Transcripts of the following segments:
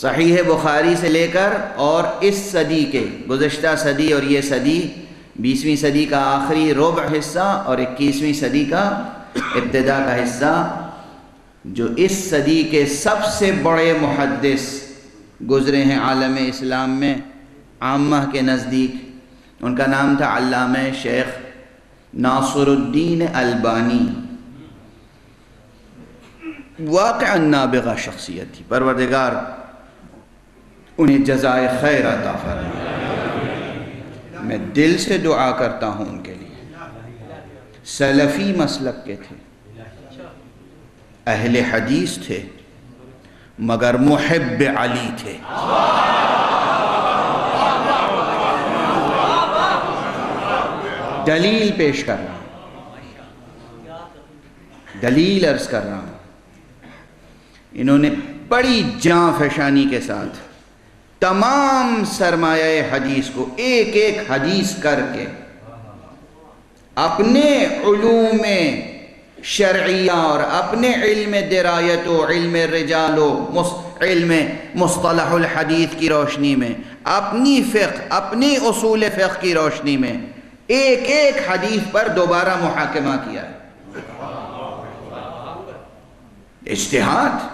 صحیح بخاری سے لے کر اور اس صدی کے گزشتہ صدی اور یہ صدی 20ویں صدی کا آخری ربع حصہ اور 21ویں صدی کا ابتدا کا حصہ، جو اس صدی کے سب سے بڑے محدث گزرے ہیں عالم اسلام میں عامہ کے نزدیک، ان کا نام تھا علامہ شیخ ناصر الدین البانی۔ واقعا نابغہ شخصیت تھی، پروردگار انہیں جزائے خیر عطا فرمائے۔ میں دل سے دعا کرتا ہوں ان کے لیے۔ سلفی مسلک کے تھے، اہل حدیث تھے، مگر محب علی تھے۔ دلیل پیش کر رہا ہوں، دلیل عرض کر رہا ہوں۔ انہوں نے بڑی جاں فشانی کے ساتھ تمام سرمایہ حدیث کو ایک ایک حدیث کر کے اپنے علوم شرعیہ اور اپنے علم درایت و علم رجال و علم مصطلح الحدیث کی روشنی میں، اپنی فقہ، اپنی اصول فقہ کی روشنی میں ایک ایک حدیث پر دوبارہ محاکمہ کیا ہے۔ اجتہاد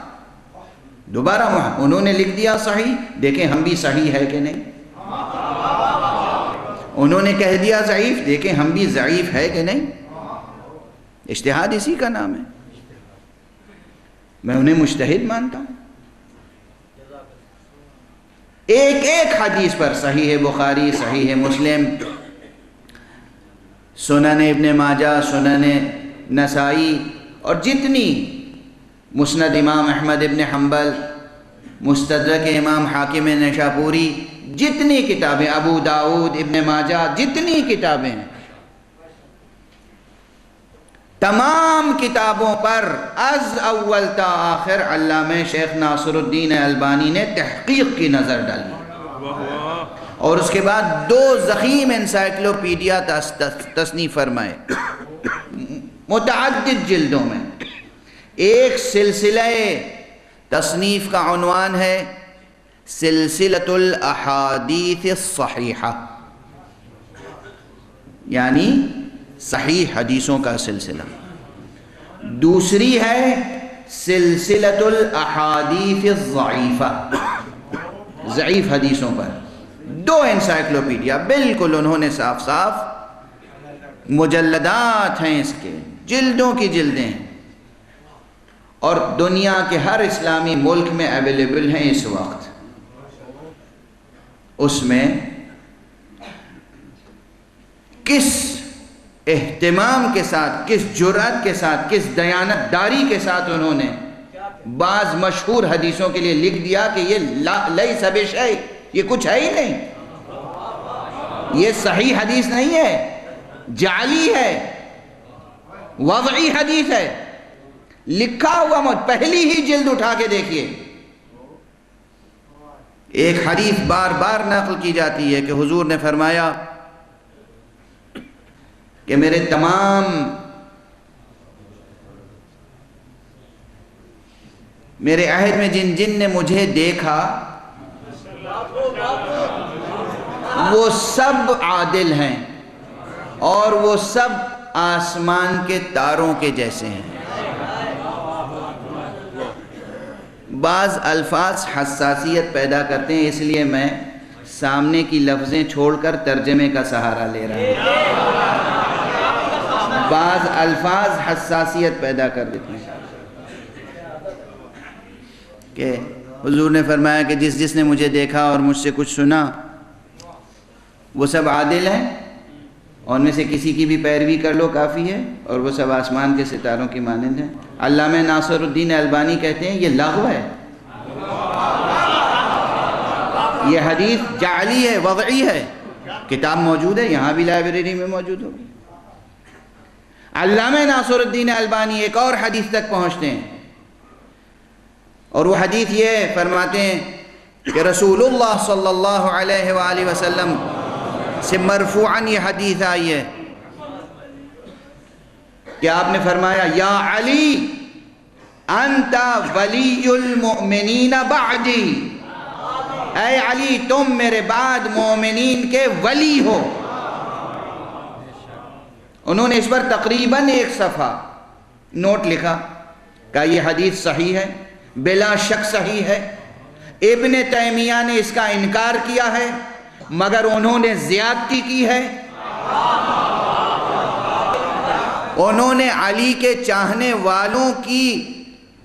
دوبارہ انہوں نے لکھ دیا صحیح، دیکھیں ہم بھی صحیح ہے کہ نہیں۔ انہوں نے کہہ دیا ضعیف، دیکھیں ہم بھی ضعیف ہے کہ نہیں۔ اجتہاد اسی کا نام ہے۔ میں انہیں مجتہد مانتا ہوں۔ ایک ایک حدیث پر صحیح بخاری، صحیح مسلم، سنن ابن ماجہ، سنن نسائی اور جتنی مسند امام احمد ابن حنبل، مستدرک امام حاکم نشاپوری، جتنی کتابیں، ابو داؤد، ابن ماجہ، جتنی کتابیں ہیں، تمام کتابوں پر از اول تا آخر علامہ شیخ ناصر الدین البانی نے تحقیق کی نظر ڈالی، اور اس کے بعد 2 ضخیم انسائکلوپیڈیا تصنیف فرمائے متعدد جلدوں میں۔ ایک سلسلہ تصنیف کا عنوان ہے سلسلۃ الاحادیث الصحیحہ، یعنی صحیح حدیثوں کا سلسلہ۔ دوسری ہے سلسلۃ الاحادیث الضعیفہ، ضعیف حدیثوں پر۔ 2 انسائکلوپیڈیا، بالکل انہوں نے صاف صاف مجلدات ہیں اس کے، جلدوں کی جلدیں ہیں، اور دنیا کے ہر اسلامی ملک میں اویلیبل ہیں اس وقت۔ اس میں کس اہتمام کے ساتھ، کس جرأت کے ساتھ، کس دیانت داری کے ساتھ انہوں نے بعض مشہور حدیثوں کے لیے لکھ دیا کہ یہ لیس بشیء، یہ کچھ ہے ہی نہیں، یہ صحیح حدیث نہیں ہے، جعلی ہے، وضعی حدیث ہے۔ لکھا ہوا پہلی ہی جلد اٹھا کے دیکھیے، ایک حدیث بار بار نقل کی جاتی ہے کہ حضور نے فرمایا کہ میرے عہد میں جن جن نے مجھے دیکھا وہ سب عادل ہیں اور وہ سب آسمان کے تاروں کے جیسے ہیں۔ بعض الفاظ حساسیت پیدا کرتے ہیں، اس لیے میں سامنے کی لفظیں چھوڑ کر ترجمے کا سہارا لے رہا ہوں۔ بعض الفاظ حساسیت پیدا کر دیتے ہیں کہ حضور نے فرمایا کہ جس نے مجھے دیکھا اور مجھ سے کچھ سنا وہ سب عادل ہیں، اور ان میں سے کسی کی بھی پیروی کر لو کافی ہے، اور وہ سب آسمان کے ستاروں کی مانند ہیں۔ علامہ ناصر الدین البانی کہتے ہیں یہ لغو ہے، یہ حدیث جعلی ہے، وضعی ہے۔ کتاب موجود ہے، یہاں بھی لائبریری میں موجود ہوگی۔ علامہ ناصر الدین البانی ایک اور حدیث تک پہنچتے ہیں، اور وہ حدیث یہ فرماتے ہیں کہ رسول اللہ صلی اللہ علیہ وآلہ وسلم سے مرفوعاً یہ حدیث آئی ہے کہ آپ نے فرمایا یا علی انت ولی المؤمنین بعدی، اے علی تم میرے بعد مومنین کے ولی ہو۔ انہوں نے اس پر تقریباً 1 صفحہ نوٹ لکھا کہ یہ حدیث صحیح ہے، بلا شک صحیح ہے، ابن تیمیہ نے اس کا انکار کیا ہے مگر انہوں نے زیادتی کی ہے، انہوں نے علی کے چاہنے والوں کی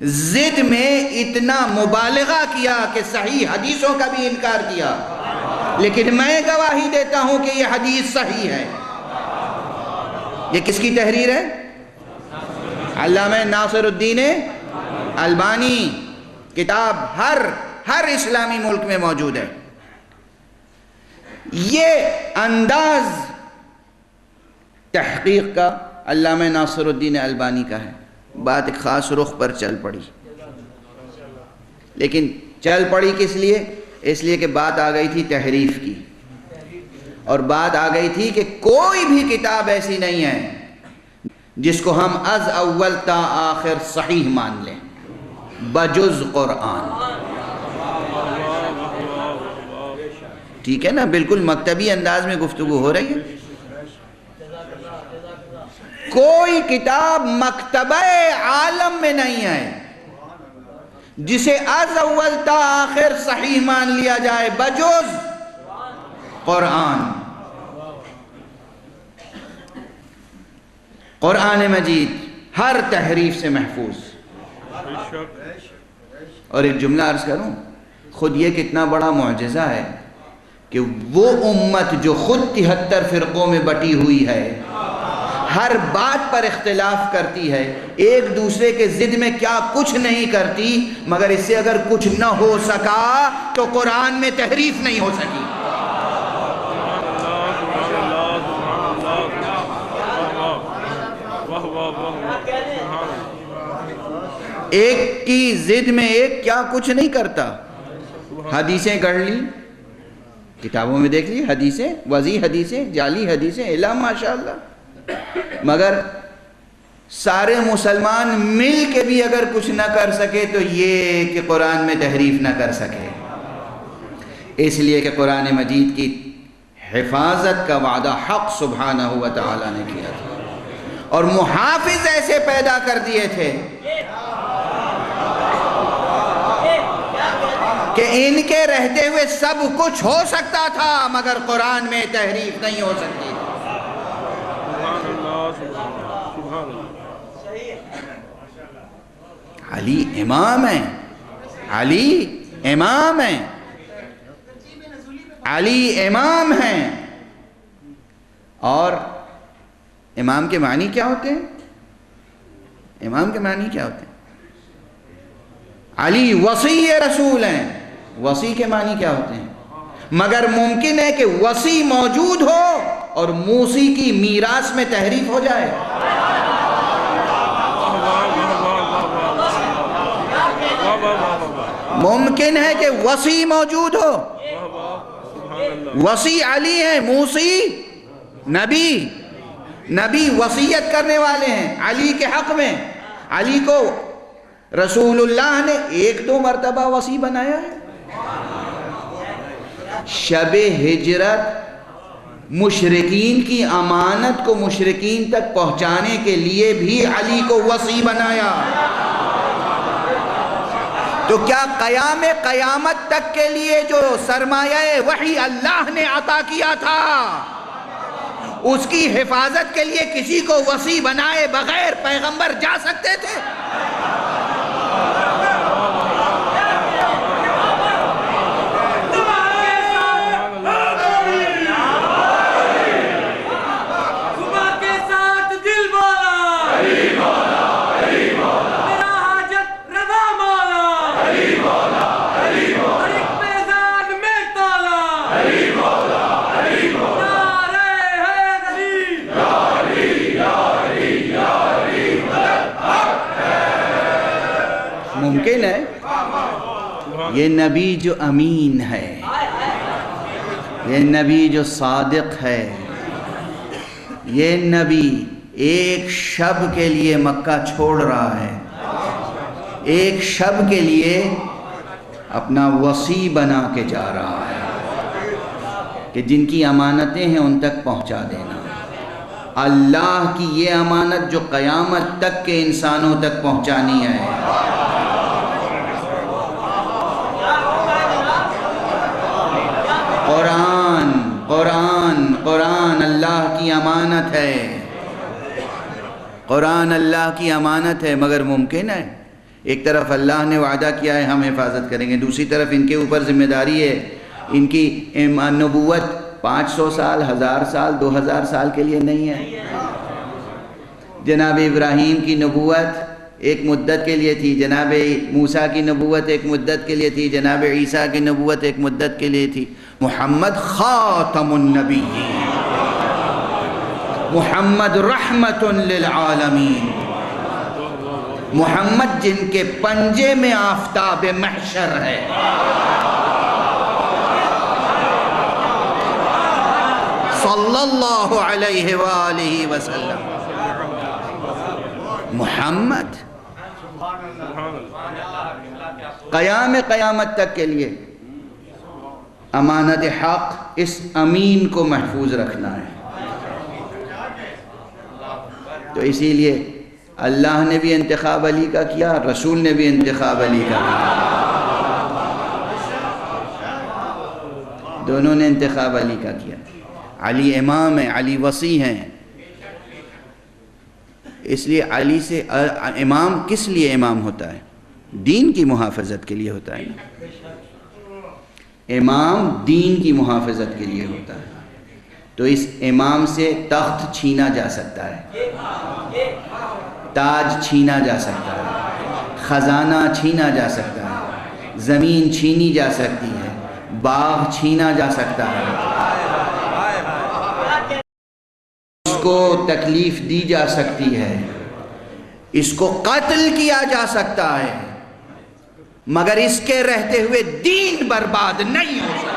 ضد میں اتنا مبالغہ کیا کہ صحیح حدیثوں کا بھی انکار کیا، لیکن میں گواہی دیتا ہوں کہ یہ حدیث صحیح ہے۔ یہ کس کی تحریر ہے؟ علامہ ناصر الدین البانی، کتاب ہر اسلامی ملک میں موجود ہے۔ یہ انداز تحقیق کا علامہ ناصر الدین البانی کا ہے۔ بات ایک خاص رخ پر چل پڑی، لیکن چل پڑی کس لیے؟ اس لیے کہ بات آ گئی تھی تحریف کی، اور بات آ گئی تھی کہ کوئی بھی کتاب ایسی نہیں ہے جس کو ہم از اول تا آخر صحیح مان لیں بجز قرآن۔ ٹھیک ہے نا؟ بالکل مکتبی انداز میں گفتگو ہو رہی ہے۔ کوئی کتاب مکتبہ عالم میں نہیں ہے جسے از اول تا آخر صحیح مان لیا جائے بجز قرآن۔ قرآن مجید ہر تحریف سے محفوظ۔ اور ایک جملہ عرض کروں، خود یہ کتنا بڑا معجزہ ہے کہ وہ امت جو خود 73 فرقوں میں بٹی ہوئی ہے، ہر بات پر اختلاف کرتی ہے، ایک دوسرے کے ضد میں کیا کچھ نہیں کرتی، مگر اس سے اگر کچھ نہ ہو سکا تو قرآن میں تحریف نہیں ہو سکی۔ ایک کی ضد میں ایک کیا کچھ نہیں کرتا۔ حدیثیں گڑھ لی، کتابوں میں دیکھ لی، حدیثیں وضیع حدیثیں، جعلی حدیثیں، الا ماشاءاللہ، مگر سارے مسلمان مل کے بھی اگر کچھ نہ کر سکے تو یہ کہ قرآن میں تحریف نہ کر سکے، اس لیے کہ قرآن مجید کی حفاظت کا وعدہ حق سبحانہ و تعالی نے کیا تھا، اور محافظ ایسے پیدا کر دیے تھے کہ ان کے رہتے ہوئے سب کچھ ہو سکتا تھا مگر قرآن میں تحریف نہیں ہو سکتی۔ علی امام ہیں، علی امام ہیں، علی امام ہیں۔ اور امام کے معنی کیا ہوتے ہیں؟ امام کے معنی کیا ہوتے ہیں؟ علی وصی رسول ہیں، وصی کے معنی کیا ہوتے ہیں؟ مگر ممکن ہے کہ وصی موجود ہو اور موصی کی میراث میں تحریف ہو جائے۔ ممکن ہے کہ وصی موجود ہو، وصی علی ہیں، موصی نبی وصیت کرنے والے ہیں علی کے حق میں۔ علی کو رسول اللہ نے 1-2 مرتبہ وصی بنایا ہے۔ شب ہجرت مشرکین کی امانت کو مشرکین تک پہنچانے کے لیے بھی علی کو وصی بنایا۔ تو کیا قیامت تک کے لیے جو سرمایہ وحی اللہ نے عطا کیا تھا اس کی حفاظت کے لیے کسی کو وصی بنائے بغیر پیغمبر جا سکتے تھے؟ ممکن ہے یہ نبی جو امین ہے، یہ نبی جو صادق ہے، یہ نبی ایک شب کے لیے مکہ چھوڑ رہا ہے، ایک شب کے لیے اپنا وصی بنا کے جا رہا ہے کہ جن کی امانتیں ہیں ان تک پہنچا دینا. اللہ کی یہ امانت جو قیامت تک کے انسانوں تک پہنچانی ہے. قرآن قرآن قرآن اللہ کی امانت ہے. قرآن اللہ کی امانت ہے. مگر ممکن ہے ایک طرف اللہ نے وعدہ کیا ہے ہم حفاظت کریں گے، دوسری طرف ان کے اوپر ذمہ داری ہے. ان کی نبوت 500 سال 1000 سال 2000 سال کے لیے نہیں ہے. جناب ابراہیم کی نبوت ایک مدت کے لیے تھی، جناب موسیٰ کی نبوت ایک مدت کے لیے تھی، جناب عیسیٰ کی نبوت ایک مدت کے لیے تھی. محمد خاتم النبیین، محمد رحمت للعالمین، محمد جن کے پنجے میں آفتاب محشر ہے. صلی اللہ علیہ وآلہ وسلم. محمد قیامت تک کے لیے امانت حق اس امین کو محفوظ رکھنا ہے. تو اسی لیے اللہ نے بھی انتخاب علی کا کیا، رسول نے بھی انتخاب علی کا کیا، دونوں نے انتخاب علی کا کیا. علی امام ہیں، علی وصی ہیں. اس لیے علی سے امام کس لیے امام ہوتا ہے؟ دین کی محافظت کے لیے ہوتا ہے نا. امام دین کی محافظت کے لیے ہوتا ہے. تو اس امام سے تخت چھینا جا سکتا ہے، تاج چھینا جا سکتا ہے، خزانہ چھینا جا سکتا ہے، زمین چھینی جا سکتی ہے، باغ چھینا جا سکتا ہے، اس کو تکلیف دی جا سکتی ہے، اس کو قتل کیا جا سکتا ہے، مگر اس کے رہتے ہوئے دین برباد نہیں ہو سکتا.